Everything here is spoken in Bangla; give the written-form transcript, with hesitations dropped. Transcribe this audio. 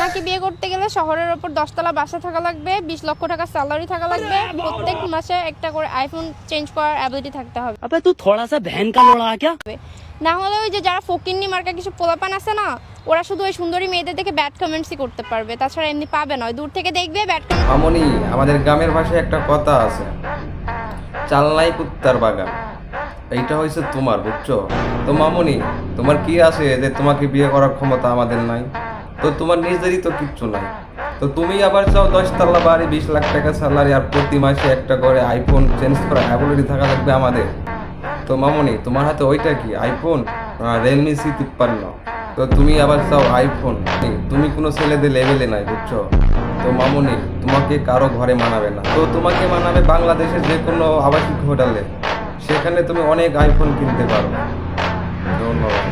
ওনাকে বিয়ে করতে গেলে শহরের ওপর 10 তলা বাসা থাকা লাগবে, 20 লক্ষ টাকা স্যালারি থাকা লাগবে, প্রত্যেক মাসে একটা করে আইফোন চেঞ্জ করার অ্যাবিলিটি থাকতে হবে। अबे तू थोड़ा सा बहन का लोड़ा क्या? না হলে ওই যে যারা ফকিন্নি মার্কা কিছু পোলাপান আছে না, ওরা শুধু ওই সুন্দরী মেয়েদের দেখে ব্যাড কমেন্টসই করতে পারবে, তাছাড়া এমনি পাবে না। দূর থেকে দেখবে ব্যাড কমেন্ট। মামনি, আমাদের গ্রামের ভাষায় একটা কথা আছে, চালনাই কুত্তার বাগান। এইটা হয়েছে তোমার, বুঝছো? তো মামনি, তোমার কি আছে যে তোমাকে বিয়ে করার ক্ষমতা আমাদের নাই? তো তোমার নিজেরই তো কিচ্ছু নাই, তো তুমি আবার চাও 10 তলা বাড়ি, 20 লাখ টাকা স্যালারি, আর প্রতি মাসে একটা করে আইফোন চেঞ্জ করা অ্যাবিলিটি থাকা লাগবে আমাদের। তো মামনি, তোমার হাতে ওইটা কি আইফোন? Realme C53। তো তুমি আবার চাও আইফোন? তুমি কোনো ছেলেদের লেভেলে নাই, বুঝছো? তো মামনি, তোমাকে কারো ঘরে মানাবে না, তো তোমাকে মানাবে বাংলাদেশের যে কোনো আবাসিক হোটেলে, সেখানে তুমি অনেক আইফোন কিনতে পারো। ধন্যবাদ।